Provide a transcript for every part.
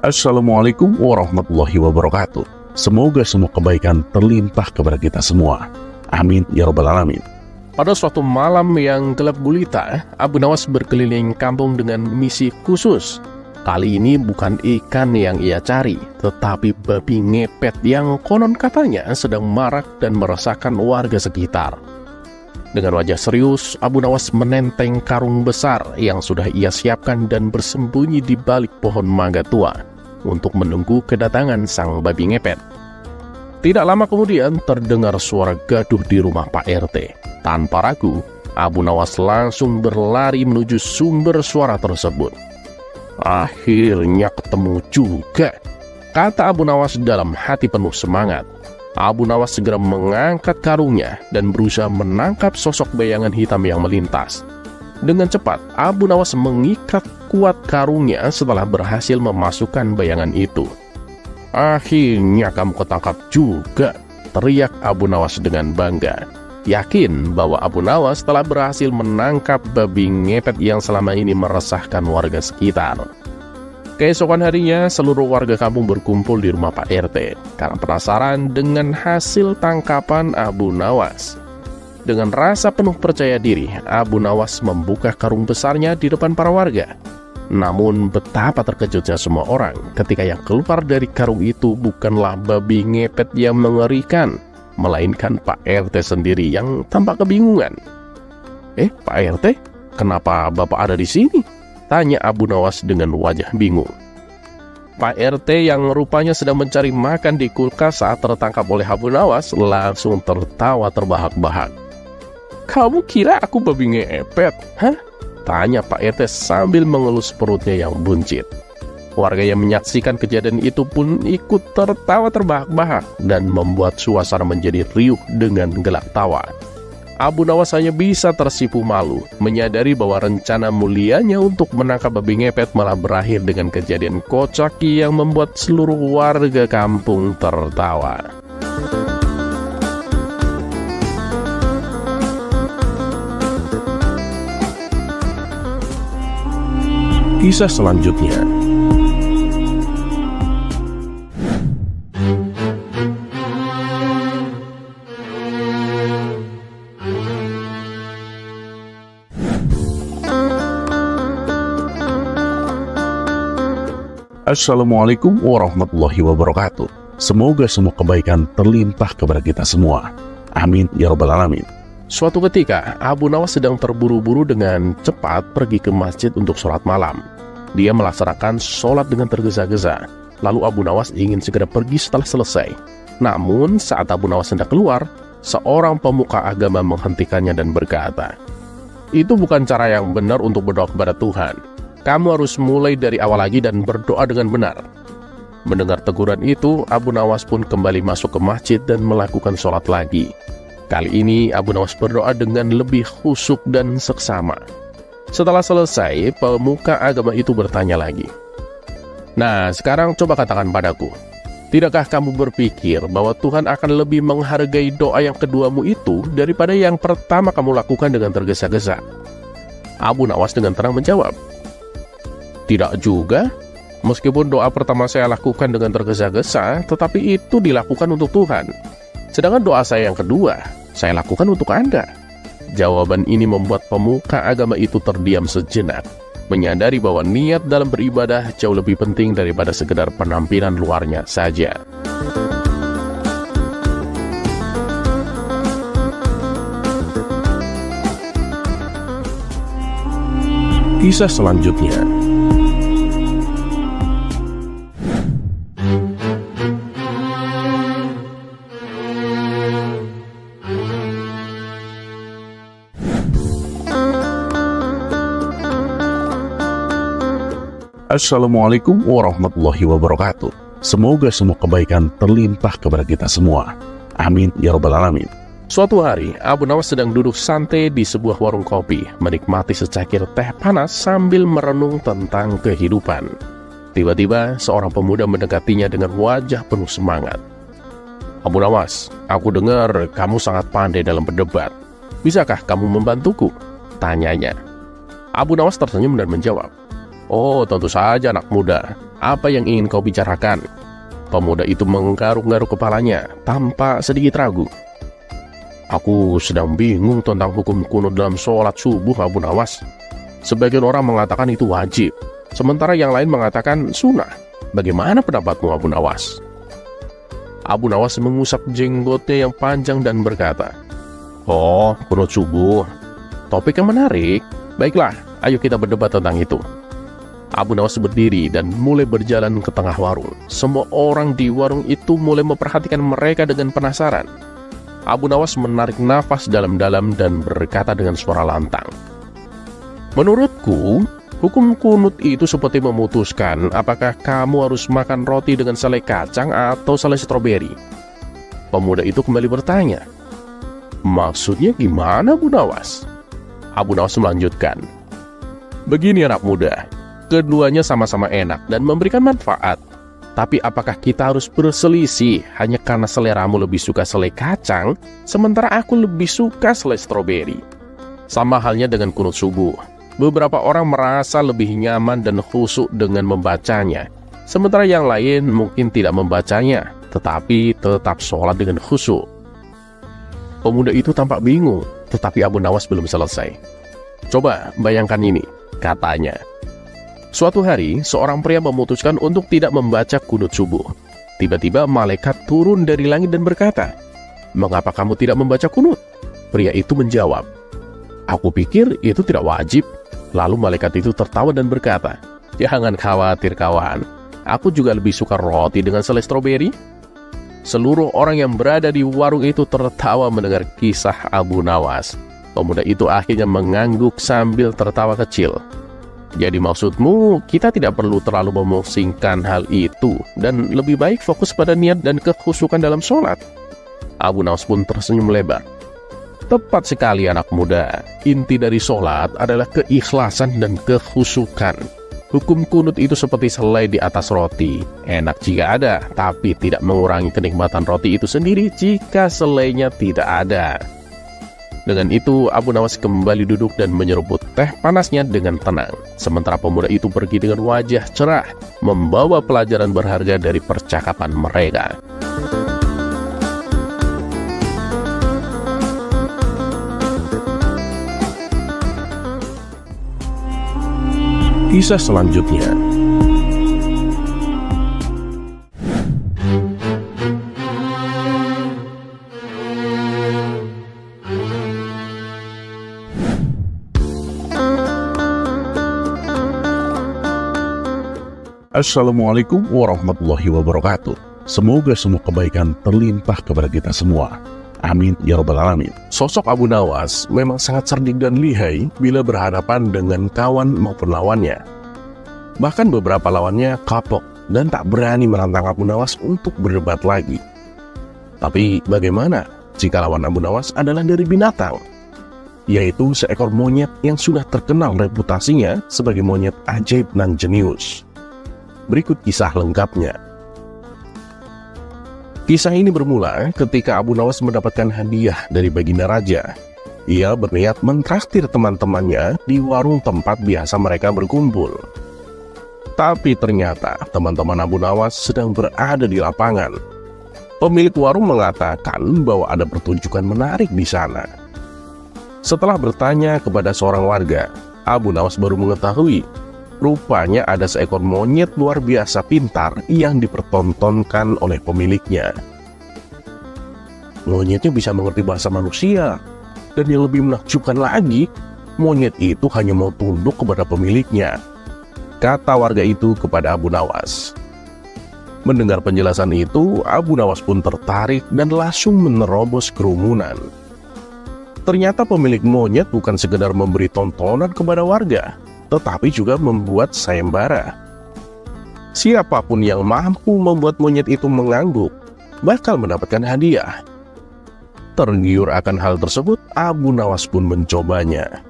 Assalamualaikum warahmatullahi wabarakatuh. Semoga semua kebaikan terlimpah kepada kita semua. Amin ya rabbal alamin. Pada suatu malam yang gelap gulita, Abu Nawas berkeliling kampung dengan misi khusus. Kali ini bukan ikan yang ia cari, tetapi babi ngepet yang konon katanya sedang marak dan meresahkan warga sekitar. Dengan wajah serius, Abu Nawas menenteng karung besar yang sudah ia siapkan dan bersembunyi di balik pohon mangga tua untuk menunggu kedatangan sang babi ngepet. Tidak lama kemudian terdengar suara gaduh di rumah Pak RT. Tanpa ragu, Abu Nawas langsung berlari menuju sumber suara tersebut. Akhirnya ketemu juga, kata Abu Nawas dalam hati penuh semangat. Abu Nawas segera mengangkat karungnya dan berusaha menangkap sosok bayangan hitam yang melintas. Dengan cepat, Abu Nawas mengikat kuat karungnya setelah berhasil memasukkan bayangan itu. Akhirnya kamu ketangkap juga, teriak Abu Nawas dengan bangga. Yakin bahwa Abu Nawas telah berhasil menangkap babi ngepet yang selama ini meresahkan warga sekitar. Keesokan harinya, seluruh warga kampung berkumpul di rumah Pak RT karena penasaran dengan hasil tangkapan Abu Nawas. Dengan rasa penuh percaya diri, Abu Nawas membuka karung besarnya di depan para warga. Namun betapa terkejutnya semua orang ketika yang keluar dari karung itu bukanlah babi ngepet yang mengerikan, melainkan Pak RT sendiri yang tampak kebingungan. Pak RT, kenapa Bapak ada di sini? Tanya Abu Nawas dengan wajah bingung. Pak RT yang rupanya sedang mencari makan di kulkas saat tertangkap oleh Abu Nawas langsung tertawa terbahak-bahak. Kamu kira aku babi ngepet? Hah? Tanya Pak RT sambil mengelus perutnya yang buncit. Warga yang menyaksikan kejadian itu pun ikut tertawa terbahak-bahak dan membuat suasana menjadi riuh dengan gelak tawa. Abu Nawas hanya bisa tersipu malu, menyadari bahwa rencana mulianya untuk menangkap babi ngepet malah berakhir dengan kejadian kocak yang membuat seluruh warga kampung tertawa. Kisah selanjutnya. Assalamualaikum warahmatullahi wabarakatuh. Semoga semua kebaikan terlimpah kepada kita semua. Amin ya rabbal alamin. Suatu ketika, Abu Nawas sedang terburu-buru dengan cepat pergi ke masjid untuk sholat malam. Dia melaksanakan sholat dengan tergesa-gesa. Lalu Abu Nawas ingin segera pergi setelah selesai. Namun, saat Abu Nawas hendak keluar, seorang pemuka agama menghentikannya dan berkata, "Itu bukan cara yang benar untuk berdoa kepada Tuhan. Kamu harus mulai dari awal lagi dan berdoa dengan benar." Mendengar teguran itu, Abu Nawas pun kembali masuk ke masjid dan melakukan sholat lagi. Kali ini Abu Nawas berdoa dengan lebih khusyuk dan seksama. Setelah selesai, pemuka agama itu bertanya lagi, "Nah, sekarang coba katakan padaku, tidakkah kamu berpikir bahwa Tuhan akan lebih menghargai doa yang keduamu itu daripada yang pertama kamu lakukan dengan tergesa-gesa?" Abu Nawas dengan tenang menjawab, "Tidak juga. Meskipun doa pertama saya lakukan dengan tergesa-gesa, tetapi itu dilakukan untuk Tuhan. Sedangkan doa saya yang kedua, saya lakukan untuk Anda." Jawaban ini membuat pemuka agama itu terdiam sejenak, menyadari bahwa niat dalam beribadah jauh lebih penting daripada sekedar penampilan luarnya saja. Kisah selanjutnya. Assalamualaikum warahmatullahi wabarakatuh. Semoga semua kebaikan terlimpah kepada kita semua. Amin ya rabbal alamin. Suatu hari, Abu Nawas sedang duduk santai di sebuah warung kopi, menikmati secangkir teh panas sambil merenung tentang kehidupan. Tiba-tiba, seorang pemuda mendekatinya dengan wajah penuh semangat. "Abu Nawas, aku dengar kamu sangat pandai dalam berdebat. Bisakah kamu membantuku?" tanyanya. Abu Nawas tersenyum dan menjawab, "Oh, tentu saja anak muda. Apa yang ingin kau bicarakan? Pemuda itu menggaruk-garuk kepalanya tanpa sedikit ragu. Aku sedang bingung tentang hukum kunut dalam sholat subuh, Abu Nawas. Sebagian orang mengatakan itu wajib, sementara yang lain mengatakan sunnah. Bagaimana pendapatmu, Abu Nawas? Abu Nawas mengusap jenggotnya yang panjang dan berkata, "Oh, kunut subuh. Topik yang menarik. Baiklah, ayo kita berdebat tentang itu." Abu Nawas berdiri dan mulai berjalan ke tengah warung. Semua orang di warung itu mulai memperhatikan mereka dengan penasaran. Abu Nawas menarik nafas dalam-dalam dan berkata dengan suara lantang, "Menurutku, hukum kunut itu seperti memutuskan apakah kamu harus makan roti dengan selai kacang atau selai stroberi." Pemuda itu kembali bertanya, "Maksudnya gimana, Abu Nawas?" Abu Nawas melanjutkan, "Begini anak muda, keduanya sama-sama enak dan memberikan manfaat. Tapi apakah kita harus berselisih hanya karena seleramu lebih suka selai kacang, sementara aku lebih suka selai stroberi?" Sama halnya dengan kunut subuh. Beberapa orang merasa lebih nyaman dan khusyuk dengan membacanya, sementara yang lain mungkin tidak membacanya, tetapi tetap sholat dengan khusyuk. Pemuda itu tampak bingung, tetapi Abu Nawas belum selesai. "Coba bayangkan ini," katanya. Suatu hari, seorang pria memutuskan untuk tidak membaca kunut subuh. Tiba-tiba malaikat turun dari langit dan berkata, "Mengapa kamu tidak membaca kunut?" Pria itu menjawab, "Aku pikir itu tidak wajib." Lalu malaikat itu tertawa dan berkata, "Jangan khawatir kawan, aku juga lebih suka roti dengan selai stroberi." Seluruh orang yang berada di warung itu tertawa mendengar kisah Abu Nawas. Pemuda itu akhirnya mengangguk sambil tertawa kecil. "Jadi maksudmu, kita tidak perlu terlalu memusingkan hal itu dan lebih baik fokus pada niat dan kekhusyukan dalam sholat?" Abu Nawas pun tersenyum lebar. "Tepat sekali anak muda, inti dari sholat adalah keikhlasan dan kekhusyukan. Hukum kunut itu seperti selai di atas roti. Enak jika ada, tapi tidak mengurangi kenikmatan roti itu sendiri jika selainya tidak ada." Dengan itu, Abu Nawas kembali duduk dan menyeruput teh panasnya dengan tenang. Sementara pemuda itu pergi dengan wajah cerah, membawa pelajaran berharga dari percakapan mereka. Kisah selanjutnya. Assalamualaikum warahmatullahi wabarakatuh. Semoga semua kebaikan terlimpah kepada kita semua. Amin ya rabbal alamin. Sosok Abu Nawas memang sangat cerdik dan lihai bila berhadapan dengan kawan maupun lawannya. Bahkan beberapa lawannya kapok dan tak berani menantang Abu Nawas untuk berdebat lagi. Tapi bagaimana jika lawan Abu Nawas adalah dari binatang? Yaitu seekor monyet yang sudah terkenal reputasinya sebagai monyet ajaib dan jenius. Berikut kisah lengkapnya. Kisah ini bermula ketika Abu Nawas mendapatkan hadiah dari Baginda Raja. Ia berniat mentraktir teman-temannya di warung tempat biasa mereka berkumpul. Tapi ternyata teman-teman Abu Nawas sedang berada di lapangan. Pemilik warung mengatakan bahwa ada pertunjukan menarik di sana. Setelah bertanya kepada seorang warga, Abu Nawas baru mengetahui rupanya ada seekor monyet luar biasa pintar yang dipertontonkan oleh pemiliknya. Monyetnya bisa mengerti bahasa manusia, dan yang lebih menakjubkan lagi, monyet itu hanya mau tunduk kepada pemiliknya, kata warga itu kepada Abu Nawas. Mendengar penjelasan itu, Abu Nawas pun tertarik dan langsung menerobos kerumunan. Ternyata pemilik monyet bukan sekedar memberi tontonan kepada warga, tetapi juga membuat sayembara. Siapapun yang mampu membuat monyet itu mengangguk bakal mendapatkan hadiah. Tergiur akan hal tersebut, Abu Nawas pun mencobanya.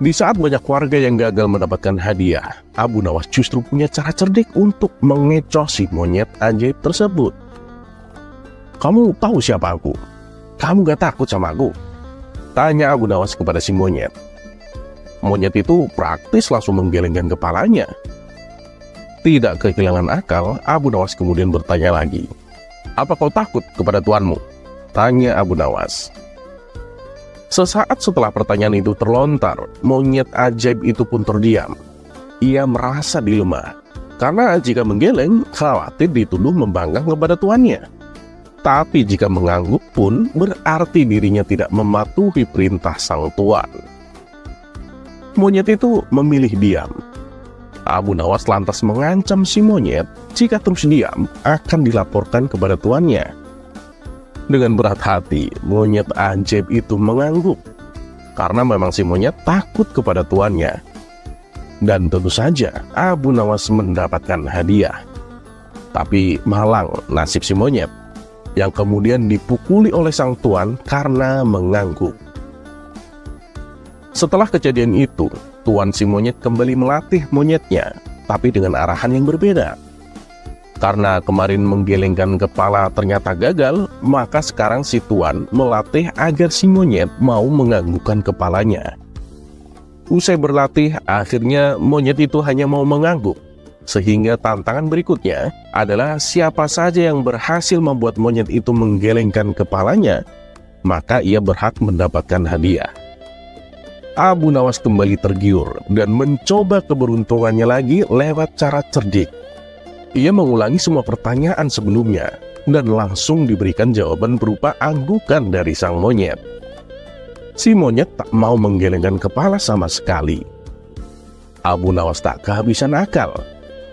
Di saat banyak warga yang gagal mendapatkan hadiah, Abu Nawas justru punya cara cerdik untuk mengecoh si monyet ajaib tersebut. "Kamu tahu siapa aku? Kamu gak takut sama aku?" tanya Abu Nawas kepada si monyet. Monyet itu praktis langsung menggelengkan kepalanya. Tidak kehilangan akal, Abu Nawas kemudian bertanya lagi. "Apa kau takut kepada tuanmu?" tanya Abu Nawas. Sesaat setelah pertanyaan itu terlontar, monyet ajaib itu pun terdiam. Ia merasa dilema, karena jika menggeleng, khawatir dituduh membangkang kepada tuannya. Tapi jika mengangguk pun, berarti dirinya tidak mematuhi perintah sang tuan. Monyet itu memilih diam. Abu Nawas lantas mengancam si monyet, jika terus diam, akan dilaporkan kepada tuannya. Dengan berat hati, monyet ajaib itu mengangguk, karena memang si monyet takut kepada tuannya. Dan tentu saja, Abu Nawas mendapatkan hadiah. Tapi malang nasib si monyet, yang kemudian dipukuli oleh sang tuan karena mengangguk. Setelah kejadian itu, tuan si monyet kembali melatih monyetnya, tapi dengan arahan yang berbeda. Karena kemarin menggelengkan kepala ternyata gagal, maka sekarang si tuan melatih agar si monyet mau menganggukkan kepalanya. Usai berlatih, akhirnya monyet itu hanya mau mengangguk. Sehingga tantangan berikutnya adalah siapa saja yang berhasil membuat monyet itu menggelengkan kepalanya, maka ia berhak mendapatkan hadiah. Abu Nawas kembali tergiur dan mencoba keberuntungannya lagi lewat cara cerdik. Ia mengulangi semua pertanyaan sebelumnya dan langsung diberikan jawaban berupa anggukan dari sang monyet. Si monyet tak mau menggelengkan kepala sama sekali. Abu Nawas tak kehabisan akal.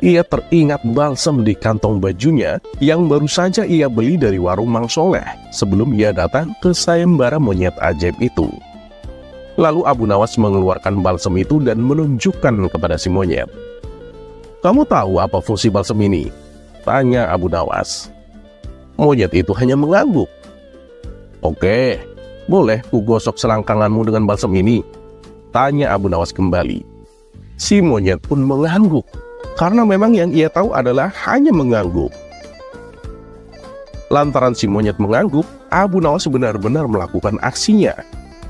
Ia teringat balsam di kantong bajunya yang baru saja ia beli dari warung Mang Soleh sebelum ia datang ke sayembara monyet ajaib itu. Lalu Abu Nawas mengeluarkan balsam itu dan menunjukkan kepada si monyet. "Kamu tahu apa fungsi balsam ini?" tanya Abu Nawas. Monyet itu hanya mengangguk. "Oke, boleh ku gosok selangkanganmu dengan balsam ini?" tanya Abu Nawas kembali. Si monyet pun mengangguk, karena memang yang ia tahu adalah hanya mengangguk. Lantaran si monyet mengangguk, Abu Nawas benar-benar melakukan aksinya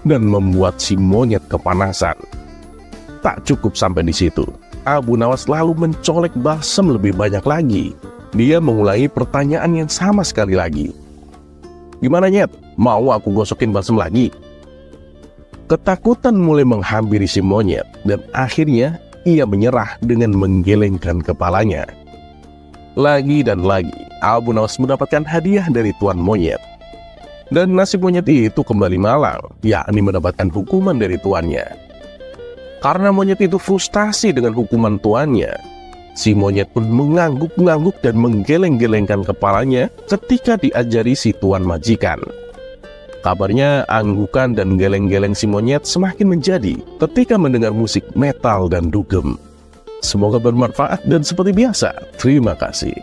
dan membuat si monyet kepanasan. Tak cukup sampai di situ, Abu Nawas lalu mencolek balsam lebih banyak lagi. Dia mengulangi pertanyaan yang sama sekali lagi. "Gimana, Nyet? Mau aku gosokin balsam lagi?" Ketakutan mulai menghampiri si monyet dan akhirnya ia menyerah dengan menggelengkan kepalanya. Lagi dan lagi, Abu Nawas mendapatkan hadiah dari tuan monyet. Dan nasib monyet itu kembali malang, yakni mendapatkan hukuman dari tuannya. Karena monyet itu frustasi dengan hukuman tuannya, si monyet pun mengangguk-angguk dan menggeleng-gelengkan kepalanya ketika diajari si tuan majikan. Kabarnya anggukan dan geleng-geleng si monyet semakin menjadi ketika mendengar musik metal dan dugem. Semoga bermanfaat dan seperti biasa, terima kasih.